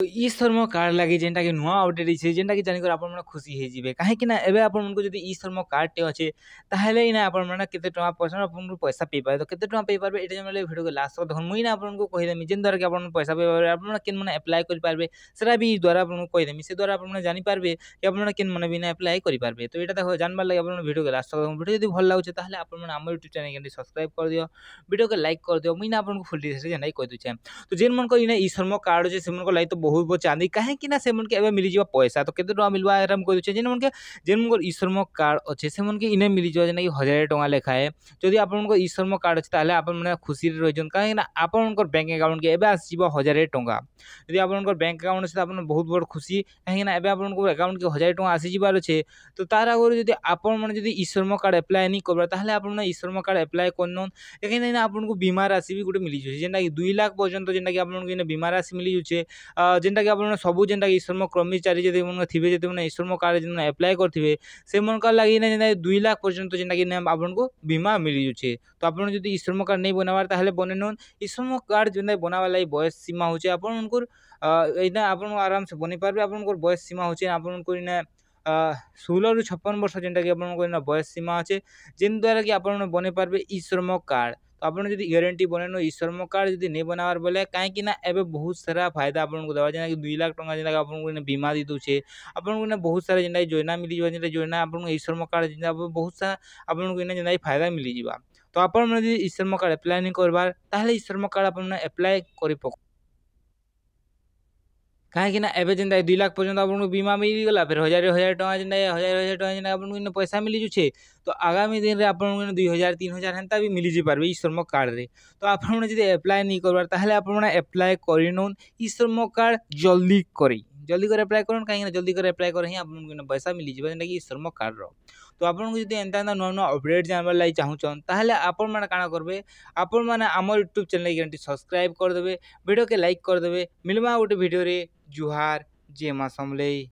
ଇ ଶ୍ରମ କାର୍ଡ଼ ଲାଗି ଯେନ୍ଟାକି ନୂଆ ଅପଡ଼େଟ୍ ହେଇଛେ ଯେନ୍ଟାକି ଜାଣିକରି ଆପଣମାନେ ଖୁସି ହେଇଯିବେ କାହିଁକିନା ଏବେ ଆପଣମାନଙ୍କୁ ଯଦି ଇ ଶ୍ରମ କାର୍ଡ଼ଟେ ଅଛେ ତାହେଲେ ଇନା ଆପଣମାନେ କେତେ ଟଙ୍କା ପଇସା ଆପଣଙ୍କୁ ପଇସା ପାଇପାରିବେ ତ କେତେ ଟଙ୍କା ପାଇପାରିବେ ଏଇଟା ଯେମିତି ଭିଡ଼ିଓ ଲାଷ୍ଟ ଦେଖୁନ୍ ମୁଇଁ ଆପଣଙ୍କୁ କହିଦେମି ଯେନ୍ ଦ୍ୱାରା କି ଆପଣ ପଇସା ପାଇପାରିବେ ଆପଣ କେନ୍ ମାନେ ଆପ୍ଲାଏ କରିପାରିବେ ସେଟା ବି ଦ୍ୱାରା ଆପଣଙ୍କୁ କହିଦେମି ସେ ଦ୍ୱାରା ଆପଣମାନେ ଜାଣିପାରିବେ କି ଆପଣମାନେ କେନ୍ ମାନେ ବି ଆପ୍ଲାଏ କରିପାରିବେ ତ ଏଇଟା ଦେଖ ଜାଣିବାର ଲାଗି ଆପଣ ଭିଡ଼ିଓ ଲାଷ୍ଟ ଦେଖୁନ୍ ଭିଡ଼ିଓ ଯଦି ଭଲ ଲାଗୁଛେ ତାହେଲେ ଆପଣମାନେ ଆମ ୟୁଟ୍ୟୁବ୍ ଚ୍ୟାନେଲ୍ କେମିତି ସବସ୍କ୍ରାଇବ୍ କରିଦିଅ ভিডিওকে লাইক କରିଦିଅ ମୁଇଁ ନା ଆପଣଙ୍କୁ ଫୁଲ୍ ଡିଟେଲ୍ସ ଯେନ୍ଟାକି କହିଦେଉଛେ ତ ଯେନ୍ମାନଙ୍କ ଇନେ ଇ ଶ୍ରମ କାର୍ଡ଼ ଅଛେ ସେମାନଙ୍କ ଲାଗି ତ ବହୁତ ବହୁତ ଚାନ୍ଦି କାହିଁକିନା ସେମାନଙ୍କୁ ଏବେ ମିଳିଯିବ ପଇସା ତ କେତେ ଟଙ୍କା ମିଳିବା ଏରା ମୁଁ କହିଦେଉଛେ ଯେନ୍ମାନଙ୍କର ଇ ଶ୍ରମ କାର୍ଡ଼ ଅଛେ ସେମାନଙ୍କୁ ଇନେ ମିଳିଯିବ ଯେନ୍ଟାକି 1000 ଟଙ୍କା ଲେଖାଏ ଯଦି ଆପଣଙ୍କ ଇ ଶ୍ରମ କାର୍ଡ଼ ଅଛି ତାହେଲେ ଆପଣମାନେ ଖୁସିରେ ରହିଛନ୍ କାହିଁକିନା ଆପଣଙ୍କର ବ୍ୟାଙ୍କ ଆକାଉଣ୍ଟକେ ଏବେ ଆସିଯିବ 1000 ଟଙ୍କା ଯଦି ଆପଣଙ୍କର ବ୍ୟାଙ୍କ ଆକାଉଣ୍ଟ ଅଛି ଆପଣ ବହୁତ ବଡ଼ ଖୁସି କାହିଁକିନା ଏବେ ଆପଣଙ୍କ ଆକାଉଣ୍ଟକେ 1000 ଟଙ୍କା ଆସିଯିବାର ଅଛେ ତ ତାର ଆଗରୁ ଯଦି ଆପଣମାନେ ଯଦି ଇ ଶ୍ରମ କାର୍ଡ଼ ଆପ୍ଲାଏ ନି କରବା ତାହେଲେ ଆପଣମାନେ ଇ ଶ୍ରମ କାର୍ଡ଼ ଆପ୍ଲାଏ କରିନନ୍ କାହିଁକିନା ଆପଣଙ୍କୁ বীমা রাশি भी गोटे मिली जाए जेनटा कि 2 लाख पर्यंत जेनटा कि आपन के बीमा राशि मिली जुचे जेनटा कि आपन सब जेनटा कि श्रम कर्मचारी जदि मन थिबे जदि मन श्रम कार्ड जन अप्लाई करथिबे से मन का लागि ना जेनटा 2 लाख पर्यंत जेनटा कि आपन को बीमा मिली जुचे तो आपन जदि श्रम कार्ड नहीं बनावार ताहले बनेनन श्रम कार्ड जेनटा बनावा लागि बयस सीमा होचे आपन उनको एना आपन आराम से बनि पारबे आपन को बयस सीमा होचे आपन को इना 16 ରୁ 56 ବର୍ଷ ଯେନ୍ଟା କି ଆପଣଙ୍କର ବୟସ ସୀମା ଅଛି ଯେନ୍ ଦ୍ୱାରା କି ଆପଣ ବନେଇ ପାରବେ ଇ ଶ୍ରମ କାର୍ଡ଼ ତ ଆପଣ ଯଦି ଗ୍ୟାରେଣ୍ଟି ବନେଇନ ଇ ଶ୍ରମ କାର୍ଡ଼ ଯଦି ନେଇ ବନାବାର ବୋଲେ କାହିଁକି ନା ଏବେ ବହୁତ ସାରା ଫାयଦା ଆପଣଙ୍କୁ ଦେବା ଯେନ୍ଟାକି 2 ଲାख ଟଙ୍କା ଯେନ୍ଟା ଆପଣଙ୍କୁ ବୀମା ଦେଇ ଦେଉଛେ ଆପଣଙ୍କୁ ବହୁତ ସାରା ଯେନ୍ଟା ଯୋଜନା ମିଳିଯିବ ଯେନ୍ଟା ଯୋଜନା ଆପଣଙ୍କୁ ଇ ଶ୍ରମ କାର୍ଡ଼ ଯେନ୍ଟା ବହୁତ ସାରା ଆପଣଙ୍କୁ ଏନେ ଯେନ୍ଟା ଫାयଦା ମିଳିଯିବା ତ ଆପଣମାନେ ଯଦି ଇ ଶ୍ରମ କାର୍ଡ଼ ଆପ୍ଲାଏ नहीं करबार ତାହେଲେ ଇ ଶ୍ରମ କାର୍ଡ଼ ଆପଣମାନେ ଆପ୍ଲାଏ କରି ପକ କାହିଁକି ନା ଏବେ ଯେନ୍ତା 2 ଲାख पर्यंत आपको बीमा मिलगला फिर 1000 टଙ୍କା जेन्टा 1000 टଙ୍କା जेन्टा आपको पैसा मिली जुछे तो आगामी दिन रे आपको 2000 3000 हेन्ता भी मिली जी पारबे ई श्रम कार्ड रे तो आपन जदि अप्लाई नहीं करबार ताहले आपन अप्लाई करिनोन ई श्रम कार्ड जल्दी कर अप्लाई करन काहे जल्दी कर अप्लाई कर ही आपन पैसा मिली जिबा जेन्टा कि श्रम कार्ड रो तो आपन जदि एंता नुआ नुआ अपडेट जानबार लागि चाहूछन ताहले आपन माने काना करबे आपन माने हमर यूट्यूब चैनल के सब्सक्राइब कर देबे वीडियो के लाइक कर देबे मिलमा गोटे वीडियो रे जुहार जय मां समलेई।